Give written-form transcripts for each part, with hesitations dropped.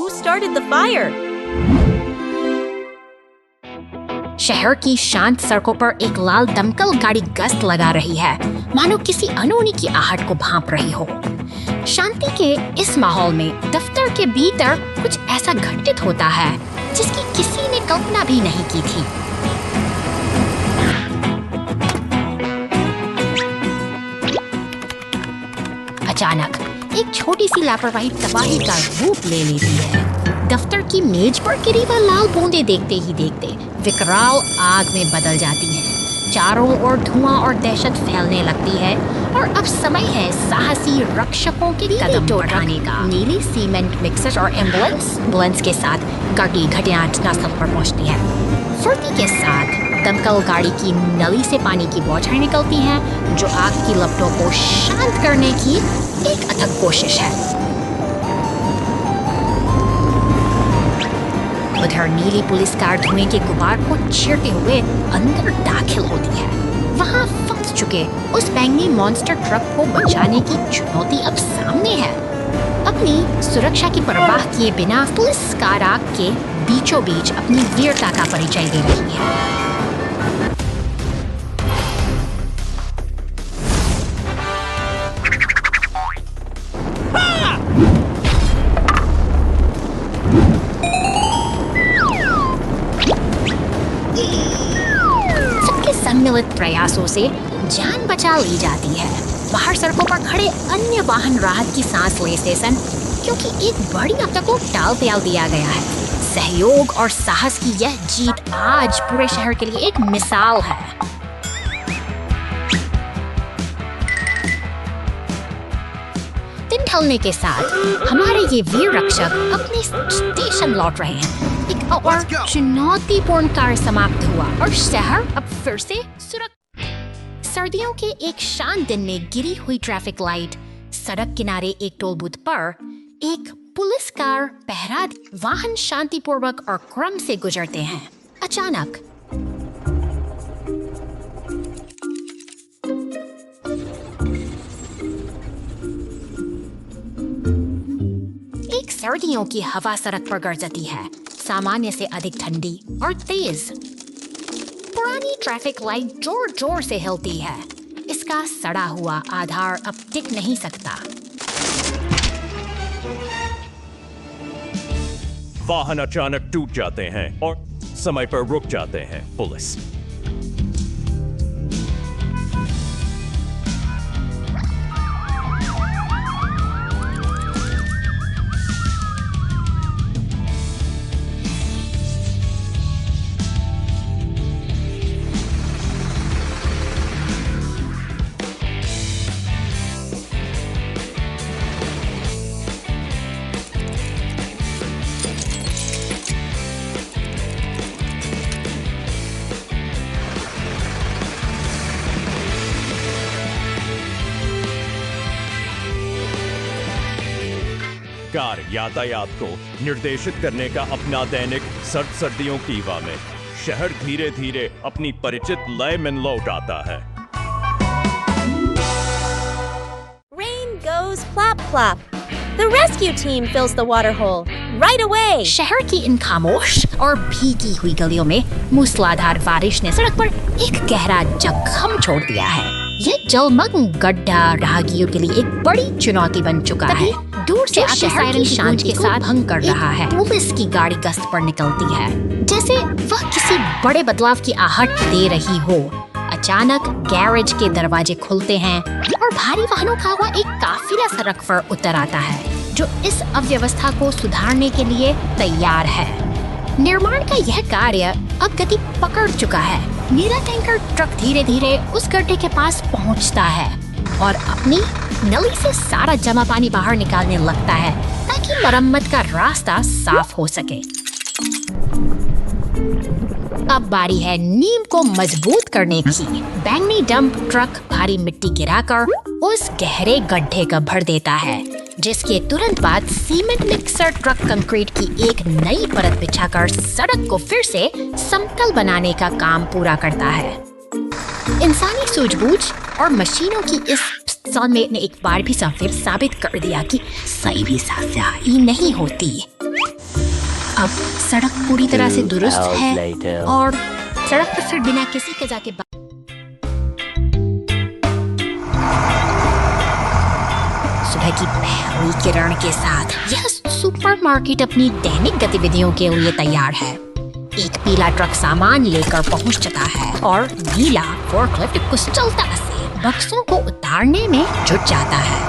Who started the fire? शहर की शांत सड़कों पर एक लाल दमकल गाड़ी गश्त लगा रही है, मानो किसी अनहोनी की आहट को भांप रही हो। शांति के इस माहौल में दफ्तर के भीतर कुछ ऐसा घटित होता है जिसकी किसी ने कल्पना भी नहीं की थी। अचानक एक छोटी सी लापरवाही तबाही का रूप ले लेती है। दफ्तर की मेज पर गिरी वह लाल बूंदें देखते ही देखते विकराल आग में बदल जाती हैं। चारों ओर धुआं और दहशत फैलने लगती है और अब समय है साहसी रक्षकों के कदम बढ़ाने का। नीली सीमेंट मिक्सर और एम्बुलेंस के साथ गाड़ी घटनास्थल पर पहुंचती है। फुर्ती के साथ दमकल गाड़ी की नली से पानी की बौछारें निकलती हैं, जो आग की लपटों को शांत करने की एक अथक कोशिश है। उधर नीली पुलिस कार धुएं के गुबार को चीरते हुए अंदर दाखिल होती है। वहां फंस चुके उस बैंगनी मॉन्स्टर ट्रक को बचाने की चुनौती अब सामने है। अपनी सुरक्षा की परवाह किए बिना पुलिस कार आग के बीचों बीच अपनी वीरता का परिचय दे रही है। सम्मिलित प्रयासों से जान बचा ली जाती है। बाहर सड़कों पर खड़े अन्य वाहन राहत की सांस लेते सन, क्योंकि एक बड़ी आपदा को टाल दिया गया है। सहयोग और साहस की यह जीत आज पूरे शहर के लिए एक मिसाल है। दिन ढलने के साथ हमारे ये वीर रक्षक अपने स्टेशन लौट रहे हैं। एक और चुनौतीपूर्ण कार्य समाप्त हुआ और शहर अब फिर से सुरक्षित। सर्दियों के एक शांत दिन में गिरी हुई ट्रैफिक लाइट, सड़क किनारे एक टोल बूथ पर एक पुलिस कार पहरा, वाहन शांतिपूर्वक और क्रम से गुजरते हैं। अचानक एक सर्दियों की हवा सड़क पर गरजती है, सामान्य से अधिक ठंडी और तेज। पुरानी ट्रैफिक लाइट जोर जोर से हिलती है। इसका सड़ा हुआ आधार अब टिक नहीं सकता। वाहन अचानक टूट जाते हैं और समय पर रुक जाते हैं। पुलिस कार यातायात को निर्देशित करने का अपना दैनिक सर्दियों की हवा में शहर धीरे धीरे अपनी परिचित लय में लौट आता है। Rain goes plop plop. The rescue team fills the water hole right away. शहर की इन खामोश और भीगी हुई गलियों में मूसलाधार बारिश ने सड़क पर एक गहरा जख्म छोड़ दिया है। यह जलमग्न गड्ढा राहगीरों के लिए एक बड़ी चुनौती बन चुका है। दूर से शहर की शांति के साथ भंग कर रहा है। पुलिस की गाड़ी गश्त पर निकलती है, जैसे वह किसी बड़े बदलाव की आहट दे रही हो। अचानक गैरेज के दरवाजे खुलते हैं और भारी वाहनों का हुआ एक काफिला सड़क पर उतर आता है, जो इस अव्यवस्था को सुधारने के लिए तैयार है। निर्माण का यह कार्य अब गति पकड़ चुका है। नीला टैंकर ट्रक धीरे धीरे उस गड्ढे के पास पहुंचता है और अपनी नली से सारा जमा पानी बाहर निकालने लगता है, ताकि मरम्मत का रास्ता साफ हो सके। अब बारी है नींव को मजबूत करने की। बैंगनी डंप ट्रक भारी मिट्टी गिराकर उस गहरे गड्ढे का भर देता है, जिसके तुरंत बाद सीमेंट मिक्सर ट्रक कंक्रीट की एक नई परत बिछाकर सड़क को फिर से समतल बनाने का काम पूरा करता है। इंसानी सूझबूझ और मशीनों की इस समय ने एक बार भी साबित कर दिया कि सही भी सफाई नहीं होती। अब सड़क पूरी तरह से दुरुस्त है और सड़क पर फिर बिना किसी कजा के सुबह की पहली किरण के साथ यह सुपरमार्केट अपनी दैनिक गतिविधियों के लिए तैयार है। एक पीला ट्रक सामान लेकर पहुंच चुका है और नीला फोर्कलिफ्ट कुशलता से बक्सों को उतारने में जुट जाता है।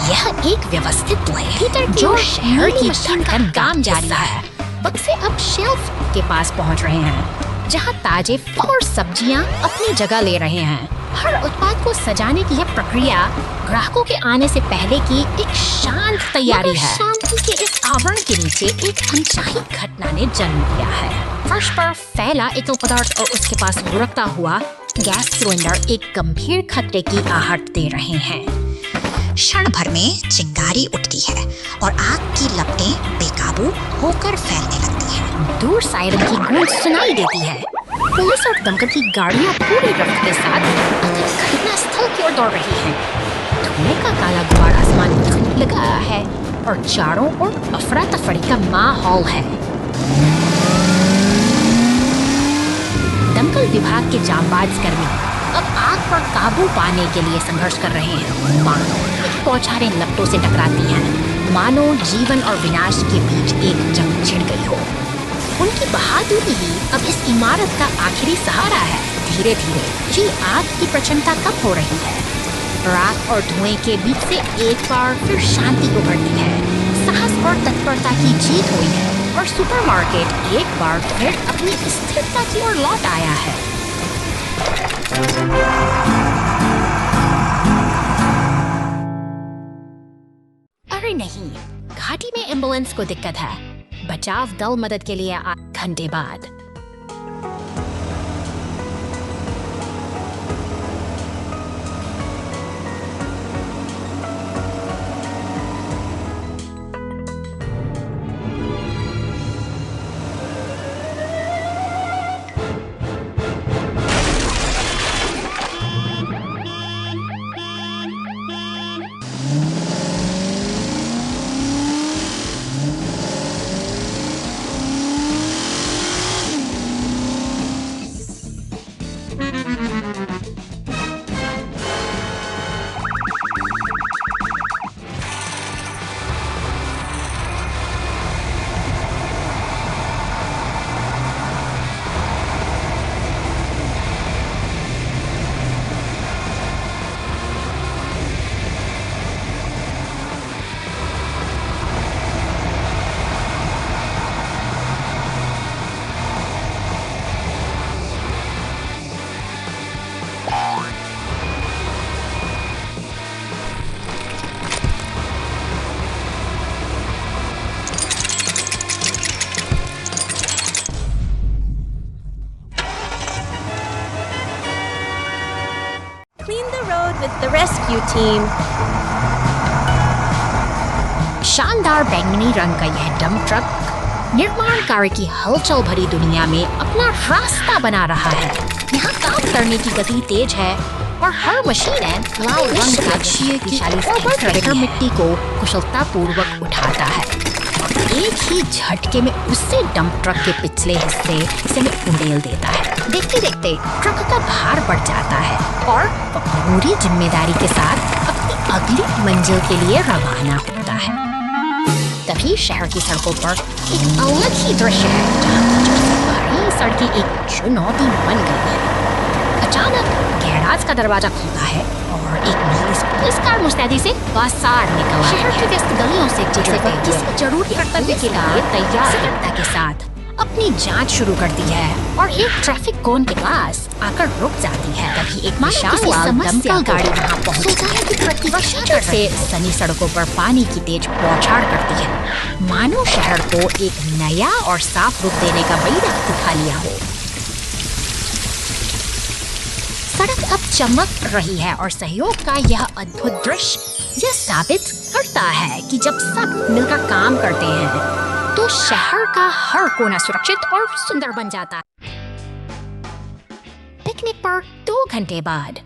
यह एक व्यवस्थित लय है जो शहर की धड़कन काम जारी है। बक्से अब शेल्फ के पास पहुंच रहे हैं, जहां ताजे फल और सब्जियां अपनी जगह ले रहे हैं। हर उत्पाद को सजाने की यह प्रक्रिया ग्राहकों के आने से पहले की एक शांत तैयारी है। शांति के इस आवरण के नीचे एक अनचाही घटना ने जन्म लिया है। फर्श पर फैला एकल पदार्थ और उसके पास लुढ़कता हुआ गैस सिलेंडर एक गंभीर खतरे की आहट दे रहे हैं। क्षण भर में चिंगारी उठती है और आग की लपटें बेकाबू होकर फैलने लगती हैं। दूर सायरन की गूंज सुनाई देती है। पुलिस और दमकल की गाड़ियां पूरी रफ्त के साथ घटना स्थल की ओर दौड़ रही हैं। धुएं का काला गुबार आसमान में लगा है और चारों ओर अफरा तफरी का माहौल है। दमकल विभाग के जांबाज कर्मी अब आग पर काबू पाने के लिए संघर्ष कर रहे हैं। मानो बौछारें लपटों से टकराती हैं, मानो जीवन और विनाश के बीच एक जंग छिड़ गई हो। उनकी बहादुरी ही अब इस इमारत का आखिरी सहारा है। धीरे धीरे ये आग की प्रचंडता कम हो रही है। राख और धुएं के बीच से एक बार फिर शांति उभरती है। साहस और तत्परता की जीत हुई है और सुपरमार्केट एक बार फिर अपनी स्थिरता की ओर लौट आया है। अरे नहीं, घाटी में एम्बुलेंस को दिक्कत है। बचाव दल मदद के लिए 8 घंटे बाद। with the rescue team. शानदार बैंगनी रंग का यह डंप ट्रक निर्माण कार्य की हलचल भरी दुनिया में अपना रास्ता बना रहा है। यहाँ काम करने की गति तेज है और हर मशीन लाल रंग का ट्रैक्टर मिट्टी को कुशलता पूर्वक उठाता है। एक ही झटके में उससे डंप ट्रक के पिछले हिस्से से उड़ेल देता है। देखते देखते ट्रक का भार बढ़ जाता है और पूरी जिम्मेदारी के साथ अपनी अगली मंजिल के लिए रवाना होता है। तभी शहर की सड़कों पर एक अलग ही दृश्य है, जहाँ सड़कें एक चुनौती बन गई है। अचानक गैराज का दरवाजा खुलता है और एक नीली पुलिस कार मुस्तैदी से बाजार निकल आई है। शहर की व्यस्त गलियों से गुजरते किसी जरूरी कर्तव्य के लिए तैयार सतर्कता के साथ अपनी जांच शुरू करती है और एक ट्रैफिक कोन के पास आकर रुक जाती है। तभी एक विशाल दमकल गाड़ी वहाँ पहुँचती है कि प्रतिवर्षा से सनी सड़कों पर पानी की तेज बौछार करती है, मानो शहर को एक नया और साफ रूप देने का बड़ी वक्त उठा लिया हो। सड़क अब चमक रही है और सहयोग का यह अद्भुत दृश्य यह साबित करता है कि जब सब मिलकर काम करते हैं तो शहर का हर कोना सुरक्षित और सुंदर बन जाता है। पिकनिक पर 2 घंटे बाद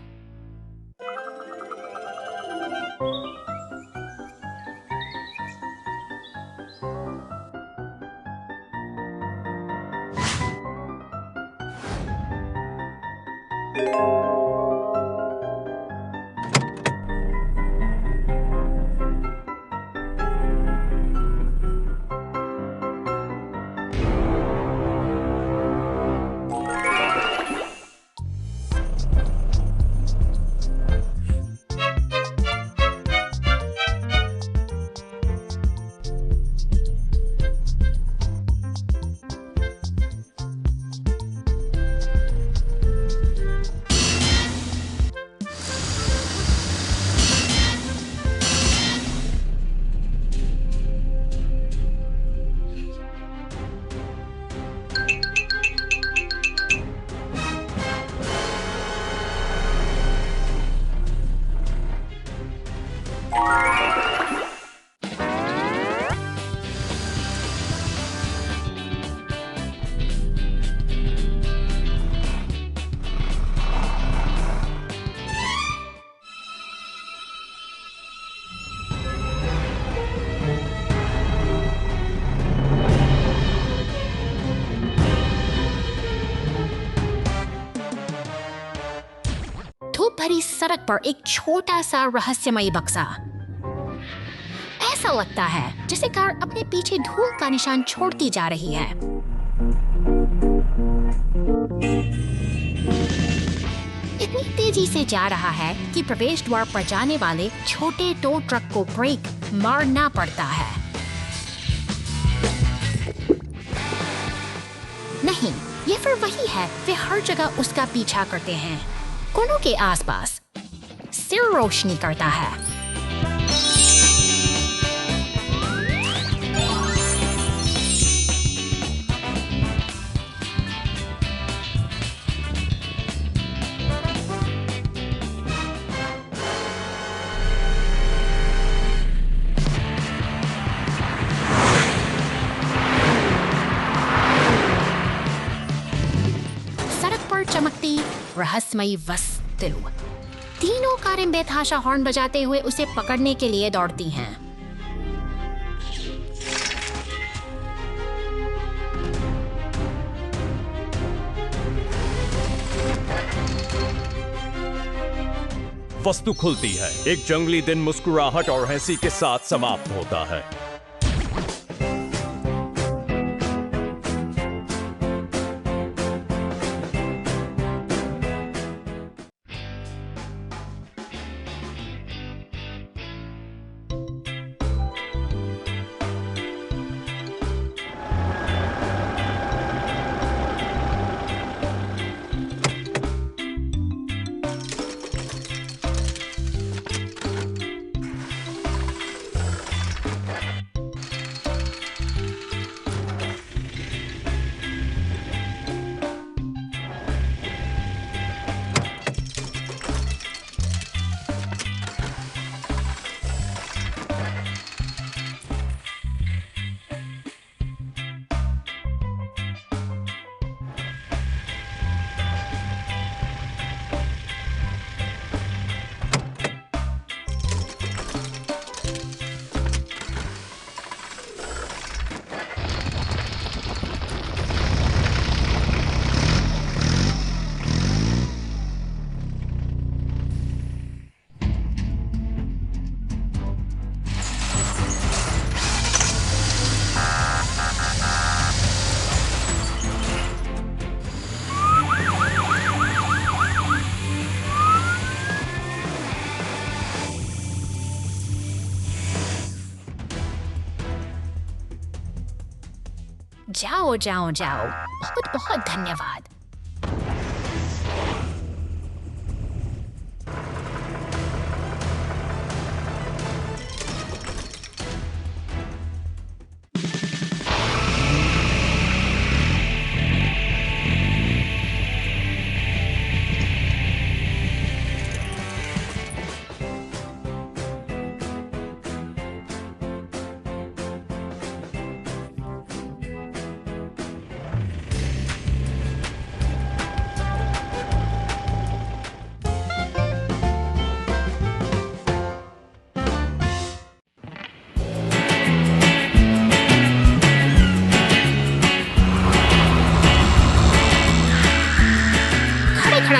धूप भरी सड़क पर एक छोटा सा रहस्यमयी बक्सा। ऐसा लगता है जैसे कार अपने पीछे धूल का निशान छोड़ती जा रही है। इतनी तेजी से जा रहा है कि प्रवेश द्वार पर जाने वाले छोटे टो ट्रक को ब्रेक मारना पड़ता है। नहीं, ये फिर वही है। वे हर जगह उसका पीछा करते हैं। कोनों के आसपास सिर रोशनी करता है। सड़क पर चमकती रहस्यमयी वस्तु। तीनों कारें बेतहाशा हॉर्न बजाते हुए उसे पकड़ने के लिए दौड़ती हैं। वस्तु खुलती है। एक जंगली दिन मुस्कुराहट और हंसी के साथ समाप्त होता है। जाओ जाओ जाओ, बहुत बहुत धन्यवाद।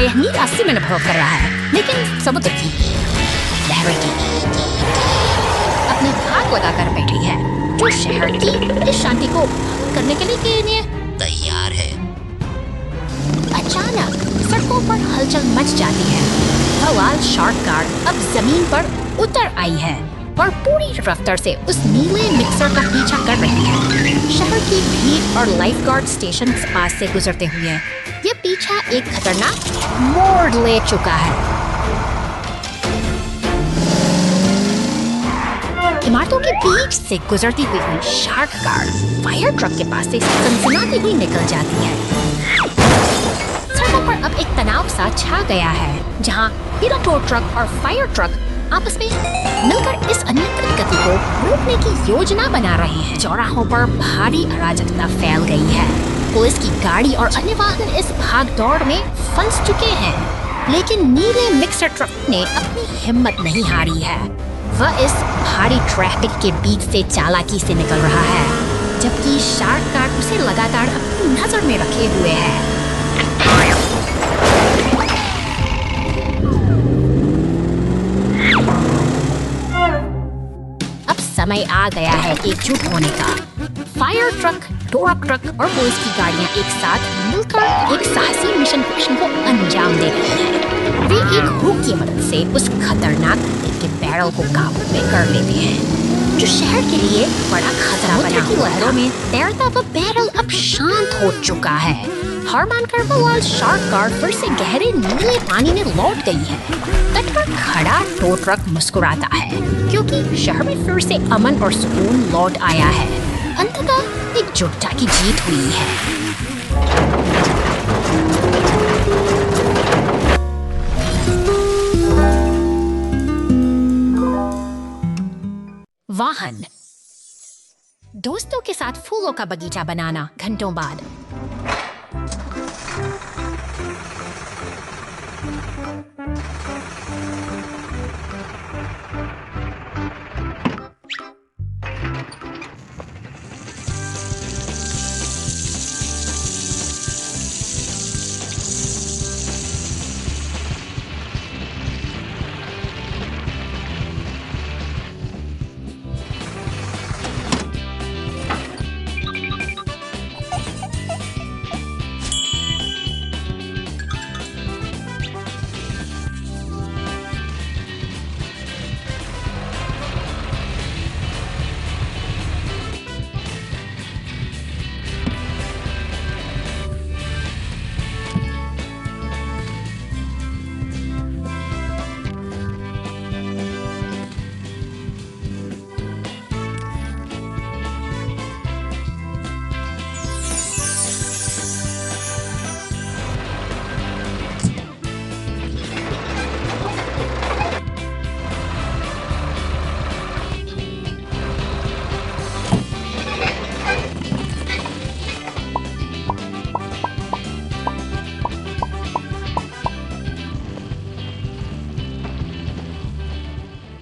बेहनी रास्ते में अनुभव कर रहा है, लेकिन समुद्र की लहरें की अपनी घात लगाकर बैठी है, जो शहर की इस शांति को भंग करने के लिए तैयार है। अचानक सड़कों पर हलचल मच जाती है। हवाल शार्क गार्ड अब जमीन पर उतर आई है और पूरी रफ्तार से उस नीले मिक्सर का पीछा कर रही है। शहर की भीड़ और लाइफ गार्ड स्टेशन के पास से गुजरते हुए ये पीछा एक खतरनाक मोड़ ले चुका है। इमारतों के बीच से गुजरती हुई शार्क गार्ड फायर ट्रक के पास से सनसनाती हुई निकल जाती है। सड़कों पर अब एक तनाव सा छा गया है, जहां हीरा टो ट्रक और फायर ट्रक आपस में मिलकर इस अनियंत्रित गति को रोकने की योजना बना रहे हैं। चौराहों पर भारी अराजकता फैल गई है। पुलिस की गाड़ी और अन्य वाहन इस भागदौड़ में फंस चुके हैं, लेकिन नीले मिक्सर ट्रक ने अपनी हिम्मत नहीं हारी है। वह इस भारी ट्रैफिक के बीच से चालाकी से निकल रहा है, जबकि शार्क गार्ड उसे लगातार अपनी नजर में रखे हुए है। अब समय आ गया है एकजुट होने का। फायर ट्रक, डोरक ट्रक और पुलिस की गाड़ियां एक साथ मिलकर एक साहसी मिशन को अंजाम दे रही हैं। वे एक हुक की मदद से उस खतरनाक के बैरल को काबू में कर लेते हैं, जो शहर के लिए बड़ा खतरा बना हुआ है। लहरों में तैरता वह बैरल अब शांत हो चुका है। हार मानकर वह शार्क गार्ड फिर से गहरे नीले पानी में लौट गई है। तट पर खड़ा टो ट्रक मुस्कुराता है, क्योंकि शहर में फिर से अमन और सुकून लौट आया है। अंततः एकजुटता की जीत हुई है। वाहन दोस्तों के साथ फूलों का बगीचा बनाना घंटों बाद।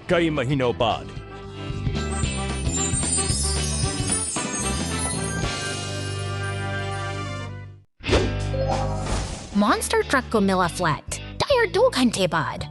कई महीनों बाद मॉन्स्टर ट्रक को मिला फ्लैट टायर 2 घंटे बाद।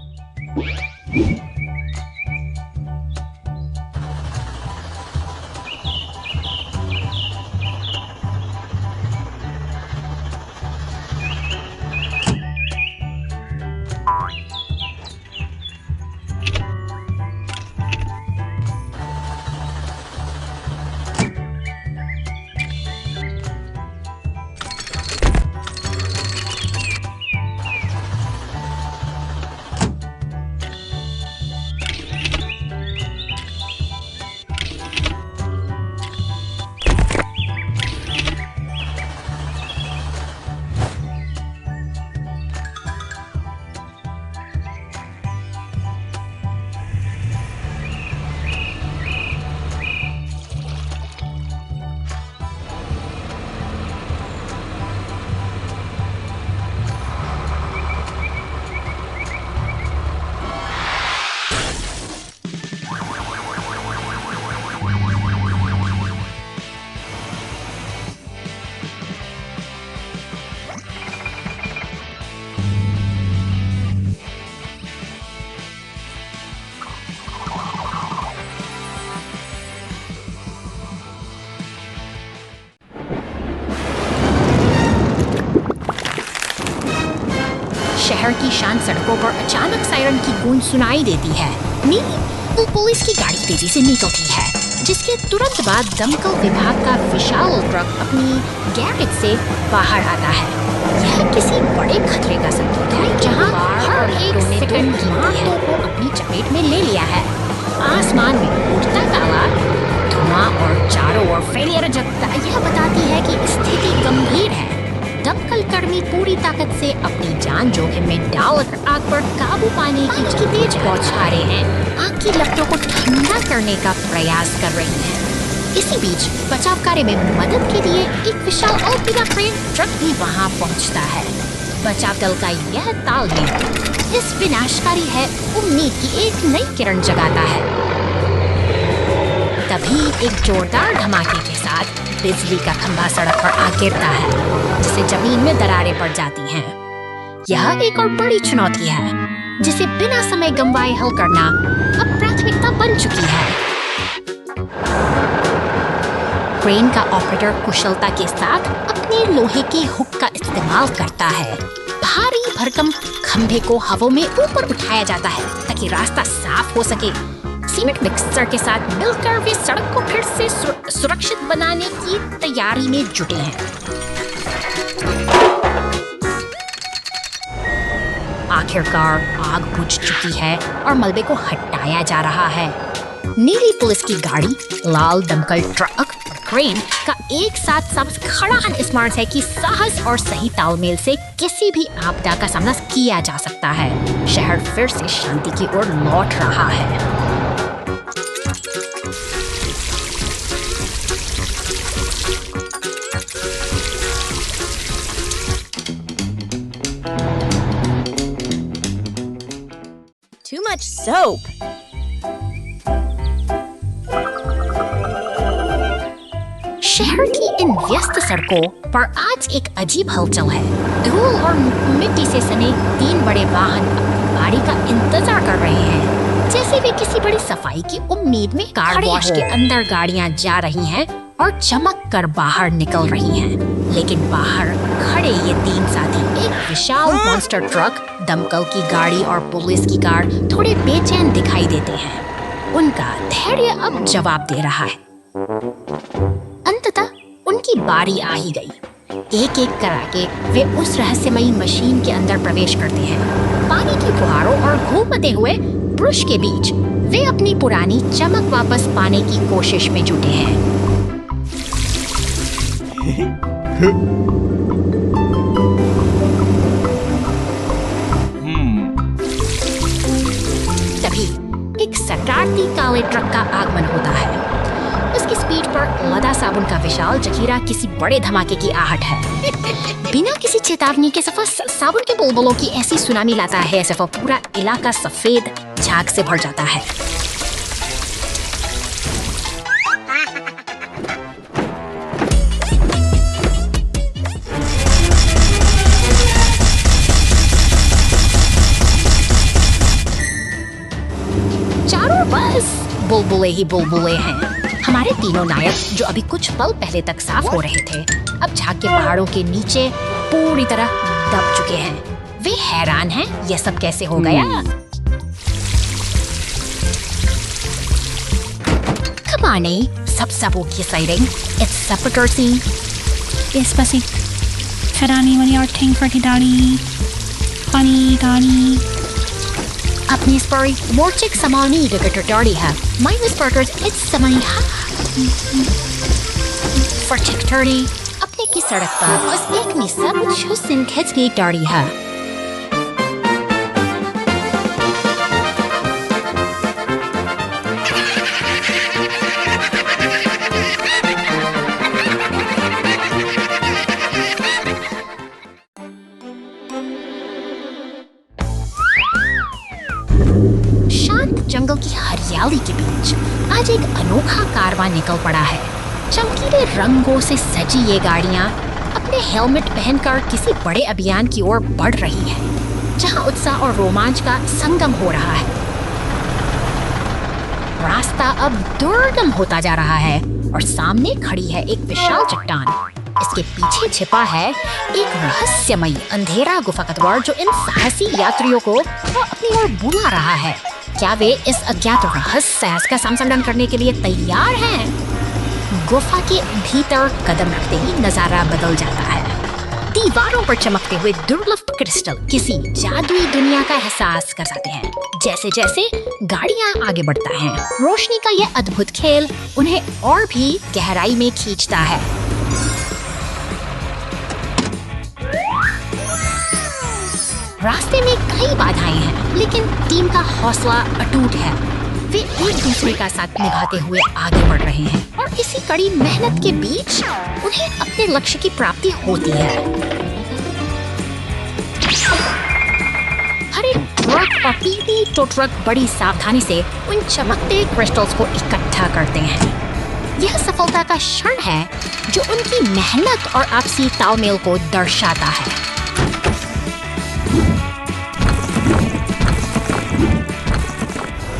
शहर की शांत सड़कों पर अचानक सायरन की गूंज सुनाई देती है। नीली पुलिस की गाड़ी तेजी से निकलती है, जिसके तुरंत बाद दमकल विभाग का विशाल ट्रक अपनी गैरेज से बाहर आता है। यह किसी बड़े खतरे का संकेत है, जहां हर एक सेकंड कीमती को अपनी चपेट में ले लिया है। आसमान में उड़ता काला धुआं और चारों ओर फैली अराजकता यह बताती है कि स्थिति गंभीर है। दमकल कर्मी पूरी ताकत से अपनी जान जोखिम में डालकर आग पर काबू पाने की तेज बौछारें रहे हैं। आग की लपटों को ठंडा करने का प्रयास कर रही हैं। इसी बीच बचाव कार्य में मदद के लिए एक विशाल अल्पीना क्रेन ट्रक भी वहां पहुंचता है। बचाव दल का यह तालमेल इस विनाशकारी है उम्मीद की एक नई किरण जगाता है। तभी एक जोरदार धमाके के साथ बिजली का खंभा सड़क पर आ गिरता है, जिससे जमीन में दरारें पड़ जाती हैं। यह एक और बड़ी चुनौती है, जिसे बिना समय गंवाए हल करना अब प्राथमिकता बन चुकी है। क्रेन का ऑपरेटर कुशलता के साथ अपने लोहे की हुक का इस्तेमाल करता है। भारी भरकम खंभे को हवा में ऊपर उठाया जाता है ताकि रास्ता साफ हो सके। सीमेंट मिक्सर के साथ मिलकर वे सड़क को फिर से सुरक्षित बनाने की तैयारी में जुटे हैं। आखिरकार आग बुझ चुकी है और मलबे को हटाया जा रहा है। नीली पुलिस की गाड़ी, लाल दमकल ट्रक और क्रेन का एक साथ सब खड़ा स्मरण है कि साहस और सही तालमेल से किसी भी आपदा का सामना किया जा सकता है। शहर फिर से शांति की ओर लौट रहा है। Too much soap. शहर की इन व्यस्त सड़कों पर आज एक अजीब हलचल है। धूल और मिट्टी से सने 3 बड़े वाहन अपनी बारी का इंतजार कर रहे हैं, जैसे वे किसी बड़ी सफाई की उम्मीद में कार वॉश के अंदर गाड़ियां जा रही हैं और चमक कर बाहर निकल रही हैं। लेकिन बाहर खड़े ये 3 साथी, एक विशाल मॉन्स्टर ट्रक, दमकल की गाड़ी और पुलिस की कार थोड़े बेचैन दिखाई देते हैं। उनका धैर्य अब जवाब दे रहा है। अंततः उनकी बारी आ ही गई। एक एक करके वे उस रहस्यमयी मशीन के अंदर प्रवेश करते हैं। पानी की फुहारों और घूमते हुए ब्रश के बीच वे अपनी पुरानी चमक वापस पाने की कोशिश में जुटे हैं। तभी एक शरारती काले ट्रक का आगमन होता है। उसकी स्पीड पर लदा साबुन का विशाल जखीरा किसी बड़े धमाके की आहट है। बिना किसी चेतावनी के सफा साबुन के बुलबुलों की ऐसी सुनामी लाता है, सफा पूरा इलाका सफेद झाग से भर जाता है। चारों बस बुलबुले ही बुलबुले हैं। हमारे तीनों नायक, जो अभी कुछ पल पहले तक साफ हो रहे थे, अब झाग के पहाड़ों के नीचे पूरी तरह दब चुके हैं। वे हैरान हैं, यह सब कैसे हो गया? Come on, sabog exciting. It's supper scene. Yes, Bessie. Ferrani, when you're ting for Daddy. Funny, Daddy. अपनी स्परी मोर्चिक समानी डगटड़ी है। माइनस बर्गर्स इट्स समानी फर्टिकटड़ी अपने की सड़क पर उस एक में सब हुस्न खिंचने की गाड़ी है। जंगल की हरियाली के बीच आज एक अनोखा कारवां निकल पड़ा है। चमकीले रंगों से सजी ये गाड़ियां अपने हेलमेट पहनकर किसी बड़े अभियान की ओर बढ़ रही हैं, जहां उत्साह और रोमांच का संगम हो रहा है। रास्ता अब दुर्गम होता जा रहा है और सामने खड़ी है एक विशाल चट्टान। इसके पीछे छिपा है एक रहस्यमयी अंधेरा गुफा का द्वार जो इन साहसी यात्रियों को अपनी ओर बुला रहा है। क्या वे इस अज्ञात रहस्य का सामना करने के लिए तैयार हैं? गुफा के भीतर कदम रखते ही नजारा बदल जाता है। दीवारों पर चमकते हुए दुर्लभ क्रिस्टल किसी जादुई दुनिया का एहसास कराते हैं। जैसे जैसे गाड़ियां आगे बढ़ता है, रोशनी का यह अद्भुत खेल उन्हें और भी गहराई में खींचता है। रास्ते में कई बाधाएं हैं, लेकिन टीम का हौसला अटूट है। वे एक दूसरे का साथ निभाते हुए आगे बढ़ रहे हैं और इसी कड़ी मेहनत के बीच उन्हें अपने लक्ष्य की प्राप्ति होती है। हर एक ट्रक और पीटी टो ट्रक बड़ी सावधानी से उन चमकते क्रिस्टल्स को इकट्ठा करते हैं। यह सफलता का क्षण है जो उनकी मेहनत और आपसी तालमेल को दर्शाता है।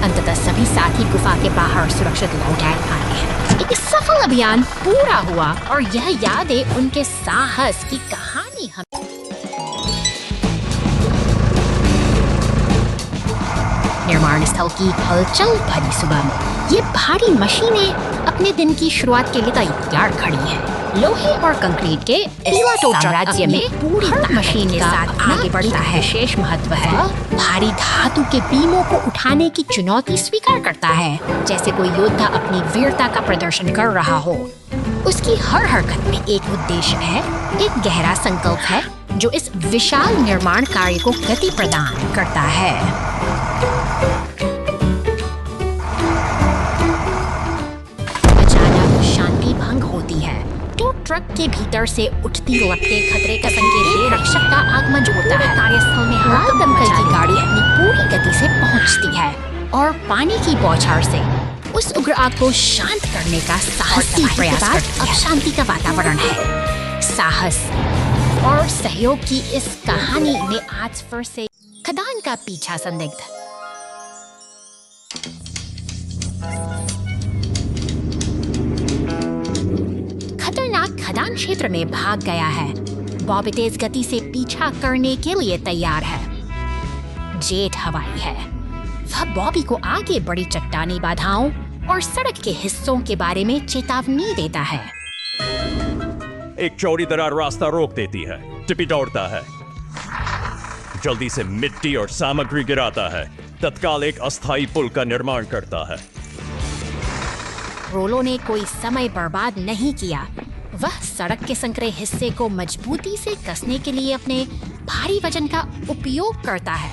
अंततः सभी साथी गुफा के बाहर सुरक्षित लौट आए हैं। एक सफल अभियान पूरा हुआ और यह यादें उनके साहस की कहानी हम निर्माण स्थल की हलचल भरी सुबह में ये भारी मशीनें अपने दिन की शुरुआत के लिए तैयार खड़ी हैं। लोहे और कंक्रीट के पिलाटो राज्य में पूरी मशीन के साथ आगे बढ़ता है। विशेष महत्व है भारी धातु के बीमों को उठाने की चुनौती स्वीकार करता है, जैसे कोई योद्धा अपनी वीरता का प्रदर्शन कर रहा हो। उसकी हर हरकत में एक उद्देश्य है, एक गहरा संकल्प है जो इस विशाल निर्माण कार्य को गति प्रदान करता है। अचानक शांति भंग होती है। ट्रक के भीतर से उठती लपटें खतरे का संकेत दे रक्षक का आगमन होता है। कार्यस्थल में हर दमकल की गाड़ी अपनी पूरी गति से पहुंचती है और पानी की बौछार से उस उग्र आग को शांत करने का साहसी प्रयास करती है। अब शांति का वातावरण है। साहस और सहयोग की इस कहानी में आज फिर से खदान का पीछा संदिग्ध। खतरनाक खदान क्षेत्र में भाग गया है। बॉबी तेज गति से पीछा करने के लिए तैयार है। जेट हवाई है। वह बॉबी को आगे बड़ी चट्टानी बाधाओं और सड़क के हिस्सों के बारे में चेतावनी देता है। एक चौड़ी दरार रास्ता रोक देती है। टिपी दौड़ता है, जल्दी से मिट्टी और सामग्री गिराता है। तत्काल एक अस्थायी पुल का निर्माण करता है। रोलो ने कोई समय बर्बाद नहीं किया। वह सड़क के संकरे हिस्से को मजबूती से कसने के लिए अपने भारी वजन का उपयोग करता है।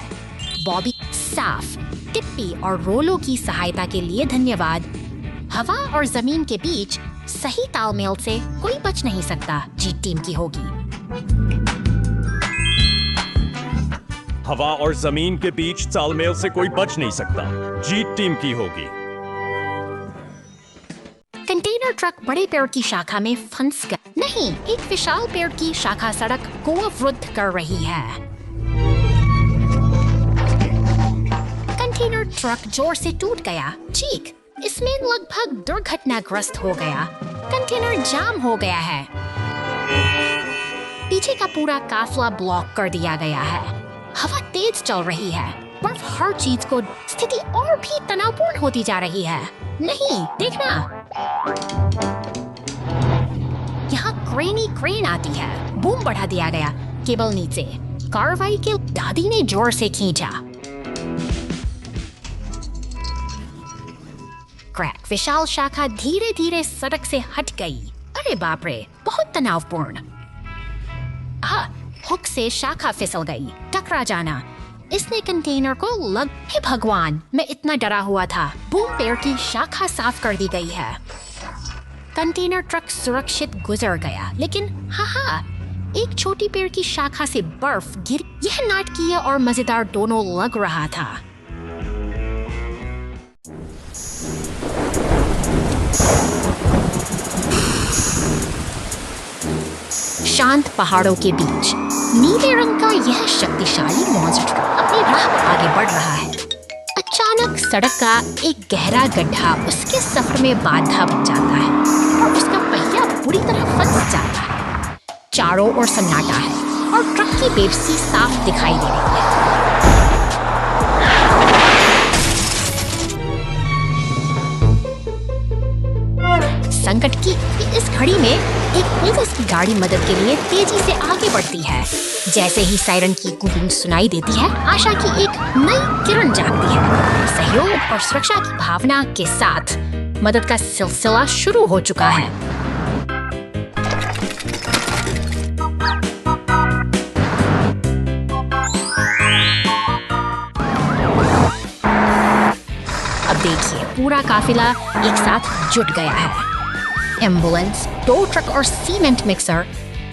बॉबी साफ, टिप्पी और रोलो की सहायता के लिए धन्यवाद। हवा और जमीन के बीच सही तालमेल से कोई बच नहीं सकता। जीत टीम की होगी। हवा और जमीन के बीच तालमेल से कोई बच नहीं सकता। जीत टीम की होगी। कंटेनर ट्रक बड़े पेड़ की शाखा में फंस गया। नहीं, एक विशाल पेड़ की शाखा सड़क को अवरुद्ध कर रही है। कंटेनर ट्रक जोर से टूट गया। चीख, इसमें लगभग दुर्घटनाग्रस्त हो गया। कंटेनर जाम हो गया है। पीछे का पूरा काफिला ब्लॉक कर दिया गया है। हवा तेज चल रही है। बर्फ हर चीज को स्थिति और भी तनावपूर्ण होती जा रही है। नहीं, देखना, यहाँ क्रेन आती है। बूम बढ़ा दिया गया। केबल नीचे। कार्रवाई के दादी ने जोर से खींचा। क्रैक, विशाल शाखा धीरे धीरे सड़क से हट गई। अरे बाप रे, बहुत तनावपूर्ण। हुक से शाखा फिसल गई। टकरा जाना। इसने कंटेनर को लग। हे भगवान, मैं इतना डरा हुआ था। बूम पेड़ की शाखा साफ कर दी गई है। कंटेनर ट्रक सुरक्षित गुजर गया, लेकिन एक छोटी पेड़ की शाखा से बर्फ गिर। यह नाटकीय और मजेदार दोनों लग रहा था। शांत पहाड़ों के बीच नीले रंग का यह शक्तिशाली मॉन्स्टर अपनी राह पर आगे बढ़ रहा है। अचानक सड़क का एक गहरा गड्ढा उसके सफर में बाधा बन जाता है और उसका पहिया बुरी तरह फंस जाता है। चारों ओर सन्नाटा है और ट्रक की पेप्सी साफ दिखाई दे रही है। संकट की इस घड़ी में एक पुलिस की गाड़ी मदद के लिए तेजी से आगे बढ़ती है। जैसे ही सायरन की गूंज सुनाई देती है, आशा की एक नई किरण जागती है। सहयोग और सुरक्षा की भावना के साथ मदद का सिलसिला शुरू हो चुका है। अब देखिए, पूरा काफिला एक साथ जुट गया है। एम्बुलेंस, टो ट्रक और सीमेंट मिक्सर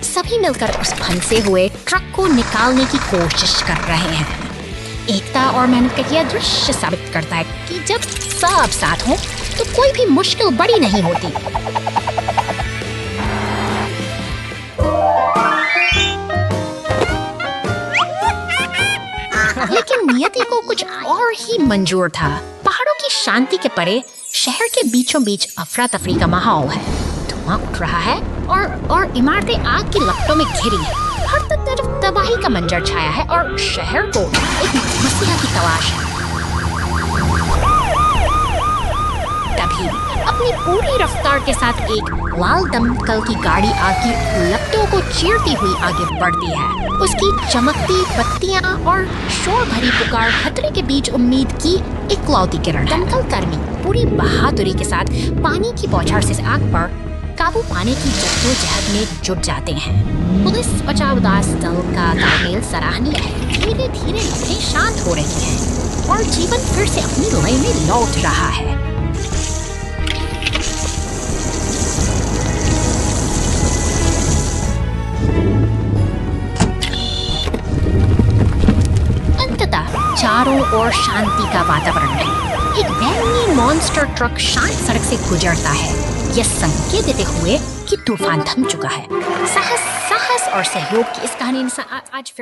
सभी मिलकर उस फंसे हुए ट्रक को निकालने की कोशिश कर रहे हैं। एकता और मेहनत का यह दृश्य साबित करता है कि जब सब साथ हों तो कोई भी मुश्किल बड़ी नहीं होती। लेकिन नियति को कुछ और ही मंजूर था। पहाड़ों की शांति के परे शहर के बीचों बीच अफरा तफरी का माहौल है। धुआं उठ रहा है और इमारतें आग की लपटों में घिरी हैं। हर तरफ तबाही का मंजर छाया है और शहर को एक मसीहा की तलाश है। तभी अपनी पूरी रफ्तार के साथ एक लाल दमकल की गाड़ी आग की लपटों को चीरती हुई आगे बढ़ती है। उसकी चमकती बत्तियां और शोर भरी पुकार खतरे के बीच उम्मीद की इकलौती किरण। दमकल कर्मी पूरी बहादुरी के साथ पानी की बौछार से आग पर काबू पाने की जद्दोजहद में जुट जाते हैं। पुलिस बचाव दास दल का तालमेल सराहनीय है। धीरे धीरे लपटें शांत हो रही हैं और जीवन फिर से अपनी लय में लौट रहा है। अंततः चारों ओर शांति का वातावरण है। एक बैंगनी मॉन्स्टर ट्रक शांत सड़क से गुजरता है, यह संकेत देते हुए कि तूफान थम चुका है। साहस और सहयोग की इस कहानी आज